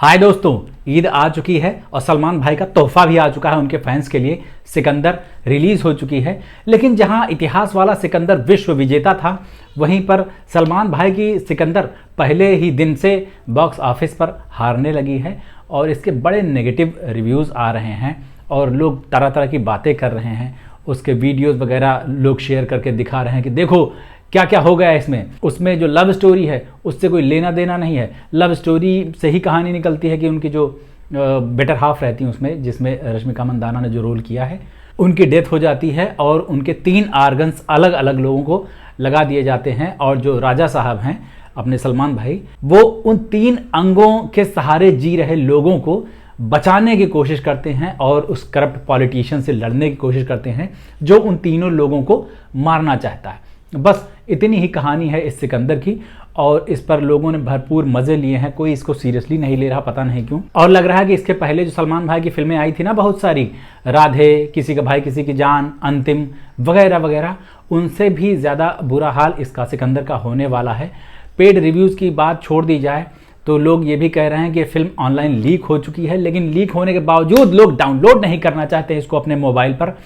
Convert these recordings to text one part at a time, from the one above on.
हाय दोस्तों, ईद आ चुकी है और सलमान भाई का तोहफा भी आ चुका है उनके फैंस के लिए। सिकंदर रिलीज हो चुकी है। लेकिन जहां इतिहास वाला सिकंदर विश्व विजेता था, वहीं पर सलमान भाई की सिकंदर पहले ही दिन से बॉक्स ऑफिस पर हारने लगी है और इसके बड़े नेगेटिव रिव्यूज़ आ रहे हैं और लोग तरह तरह की बातें कर रहे हैं। उसके वीडियोज़ वगैरह लोग शेयर करके दिखा रहे हैं कि देखो क्या क्या हो गया है इसमें। उसमें जो लव स्टोरी है उससे कोई लेना देना नहीं है। लव स्टोरी से ही कहानी निकलती है कि उनकी जो बेटर हाफ रहती है उसमें, जिसमें रश्मिका मंदाना ने जो रोल किया है, उनकी डेथ हो जाती है और उनके 3 आर्गन्स अलग अलग लोगों को लगा दिए जाते हैं। और जो राजा साहब हैं अपने सलमान भाई, वो उन 3 अंगों के सहारे जी रहे लोगों को बचाने की कोशिश करते हैं और उस करप्ट पॉलिटिशियन से लड़ने की कोशिश करते हैं जो उन तीनों लोगों को मारना चाहता है। बस इतनी ही कहानी है इस सिकंदर की और इस पर लोगों ने भरपूर मज़े लिए हैं। कोई इसको सीरियसली नहीं ले रहा, पता नहीं क्यों। और लग रहा है कि इसके पहले जो सलमान भाई की फिल्में आई थी ना, बहुत सारी, राधे, किसी का भाई किसी की जान, अंतिम वगैरह वगैरह, उनसे भी ज़्यादा बुरा हाल इसका सिकंदर का होने वाला है। पेड रिव्यूज़ की बात छोड़ दी जाए तो लोग ये भी कह रहे हैं कि फिल्म ऑनलाइन लीक हो चुकी है, लेकिन लीक होने के बावजूद लोग डाउनलोड नहीं करना चाहते इसको अपने मोबाइल पर।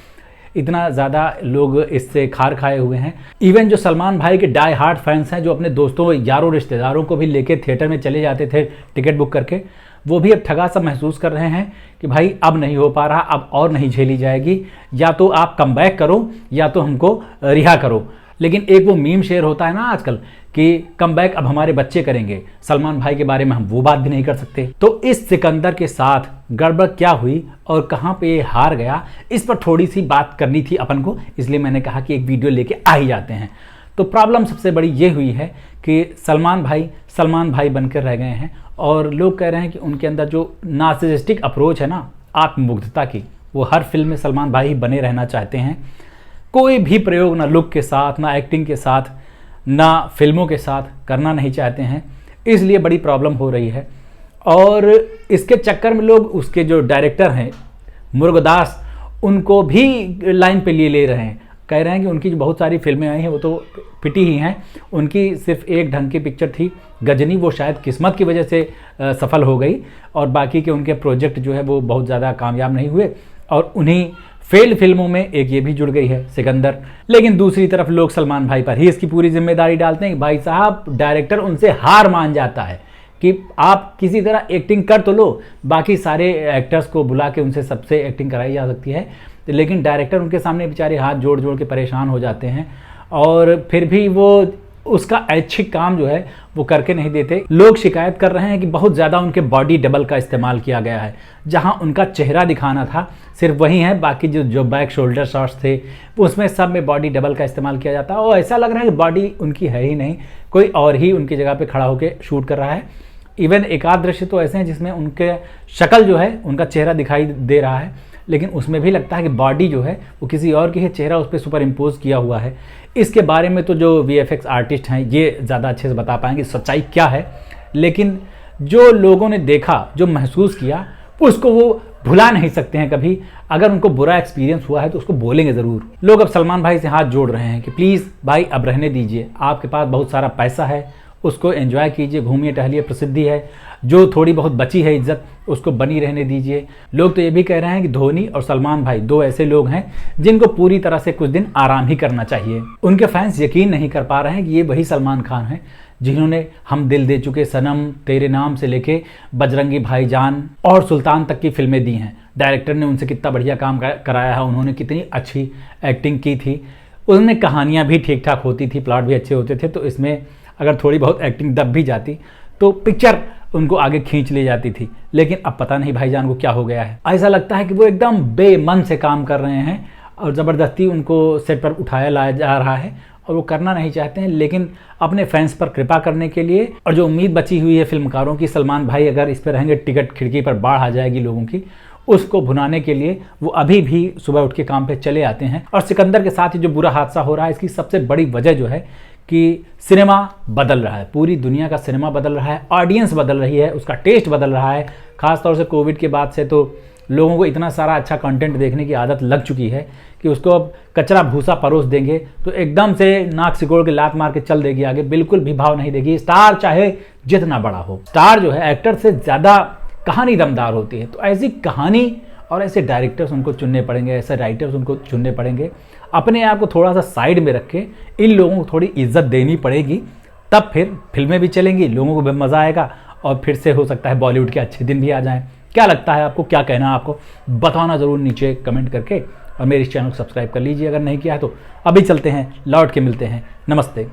इतना ज़्यादा लोग इससे खार खाए हुए हैं। इवन जो सलमान भाई के डाई हार्ट फैंस हैं, जो अपने दोस्तों यारों रिश्तेदारों को भी लेके थिएटर में चले जाते थे टिकट बुक करके, वो भी अब ठगा सा महसूस कर रहे हैं कि भाई अब नहीं हो पा रहा, अब और नहीं झेली जाएगी, या तो आप कम बैक करो या तो हमको रिहा करो। लेकिन एक वो मीम शेयर होता है ना आजकल कि कम बैक अब हमारे बच्चे करेंगे, सलमान भाई के बारे में हम वो बात भी नहीं कर सकते। तो इस सिकंदर के साथ गड़बड़ क्या हुई और कहां पे ये हार गया, इस पर थोड़ी सी बात करनी थी अपन को, इसलिए मैंने कहा कि एक वीडियो लेके आ ही जाते हैं। तो प्रॉब्लम सबसे बड़ी ये हुई है कि सलमान भाई बनकर रह गए हैं और लोग कह रहे हैं कि उनके अंदर जो नार्सिसिस्टिक अप्रोच है ना, आत्ममुग्धता की, वो हर फिल्म में सलमान भाई ही बने रहना चाहते हैं। कोई भी प्रयोग ना लुक के साथ, ना एक्टिंग के साथ, ना फिल्मों के साथ करना नहीं चाहते हैं, इसलिए बड़ी प्रॉब्लम हो रही है। और इसके चक्कर में लोग उसके जो डायरेक्टर हैं मुरुगदास, उनको भी लाइन पे लिए ले रहे हैं। कह रहे हैं कि उनकी जो बहुत सारी फिल्में आई हैं वो तो पिटी ही हैं, उनकी सिर्फ एक ढंग की पिक्चर थी गजनी, वो शायद किस्मत की वजह से सफल हो गई और बाकी के उनके प्रोजेक्ट जो है वो बहुत ज़्यादा कामयाब नहीं हुए और उन्हीं फेल्ड फिल्मों में एक ये भी जुड़ गई है सिकंदर। लेकिन दूसरी तरफ लोग सलमान भाई पर ही इसकी पूरी जिम्मेदारी डालते हैं कि भाई साहब, डायरेक्टर उनसे हार मान जाता है कि आप किसी तरह एक्टिंग कर तो लो, बाकी सारे एक्टर्स को बुला के उनसे सबसे एक्टिंग कराई जा सकती है, लेकिन डायरेक्टर उनके सामने बेचारे हाथ जोड़ जोड़ के परेशान हो जाते हैं और फिर भी वो उसका ऐच्छिक काम जो है वो करके नहीं देते। लोग शिकायत कर रहे हैं कि बहुत ज़्यादा उनके बॉडी डबल का इस्तेमाल किया गया है। जहां उनका चेहरा दिखाना था सिर्फ वही है, बाकी जो बैक शोल्डर शॉट्स थे उसमें सब में बॉडी डबल का इस्तेमाल किया जाता है और ऐसा लग रहा है कि बॉडी उनकी है ही नहीं, कोई और ही उनकी जगह पे खड़ा होकर शूट कर रहा है। इवन एक आध दृश्य तो ऐसे हैं जिसमें उनके शक्ल जो है, उनका चेहरा दिखाई दे रहा है, लेकिन उसमें भी लगता है कि बॉडी जो है वो किसी और की है, चेहरा उस पर सुपर इम्पोज किया हुआ है। इसके बारे में तो जो VFX आर्टिस्ट हैं ये ज़्यादा अच्छे से बता पाएंगे सच्चाई क्या है, लेकिन जो लोगों ने देखा, जो महसूस किया, उसको वो भुला नहीं सकते हैं कभी। अगर उनको बुरा एक्सपीरियंस हुआ है तो उसको बोलेंगे ज़रूर। लोग अब सलमान भाई से हाथ जोड़ रहे हैं कि प्लीज़ भाई अब रहने दीजिए, आपके पास बहुत सारा पैसा है, उसको एंजॉय कीजिए, घूमिए टहलिए, प्रसिद्धि है, जो थोड़ी बहुत बची है इज्जत उसको बनी रहने दीजिए। लोग तो ये भी कह रहे हैं कि धोनी और सलमान भाई 2 ऐसे लोग हैं जिनको पूरी तरह से कुछ दिन आराम ही करना चाहिए। उनके फैंस यकीन नहीं कर पा रहे हैं कि ये वही सलमान खान हैं जिन्होंने हम दिल दे चुके सनम, तेरे नाम से लेके बजरंगी भाईजान और सुल्तान तक की फिल्में दी हैं। डायरेक्टर ने उनसे कितना बढ़िया काम कराया है, उन्होंने कितनी अच्छी एक्टिंग की थी, उनमें कहानियाँ भी ठीक ठाक होती थी, प्लॉट भी अच्छे होते थे। तो इसमें अगर थोड़ी बहुत एक्टिंग दब भी जाती तो पिक्चर उनको आगे खींच ले जाती थी। लेकिन अब पता नहीं भाईजान को क्या हो गया है, ऐसा लगता है कि वो एकदम बेमन से काम कर रहे हैं और ज़बरदस्ती उनको सेट पर उठाया लाया जा रहा है और वो करना नहीं चाहते हैं। लेकिन अपने फैंस पर कृपा करने के लिए और जो उम्मीद बची हुई है फिल्मकारों की, सलमान भाई अगर इस पर रहेंगे टिकट खिड़की पर बाढ़ आ जाएगी लोगों की, उसको भुनाने के लिए वो अभी भी सुबह उठ के काम पे चले आते हैं। और सिकंदर के साथ ही जो बुरा हादसा हो रहा है, इसकी सबसे बड़ी वजह जो है कि सिनेमा बदल रहा है, पूरी दुनिया का सिनेमा बदल रहा है, ऑडियंस बदल रही है, उसका टेस्ट बदल रहा है। खासतौर से कोविड के बाद से तो लोगों को इतना सारा अच्छा कंटेंट देखने की आदत लग चुकी है कि उसको अब कचरा भूसा परोस देंगे तो एकदम से नाक सिकोड़ के लात मार के चल देगी आगे, बिल्कुल भी भाव नहीं देगी। स्टार चाहे जितना बड़ा हो, स्टार जो है एक्टर से ज़्यादा कहानी दमदार होती है। तो ऐसी कहानी और ऐसे डायरेक्टर्स उनको चुनने पड़ेंगे, ऐसे राइटर्स उनको चुनने पड़ेंगे। अपने आप को थोड़ा सा साइड में रख के इन लोगों को थोड़ी इज्जत देनी पड़ेगी, तब फिर फिल्में भी चलेंगी, लोगों को भी मज़ा आएगा और फिर से हो सकता है बॉलीवुड के अच्छे दिन भी आ जाएं। क्या लगता है आपको, क्या कहना है आपको, बताना ज़रूर नीचे कमेंट करके। और मेरे इस चैनल को सब्सक्राइब कर लीजिए अगर नहीं किया है तो। अभी चलते हैं, लौट के मिलते हैं। नमस्ते।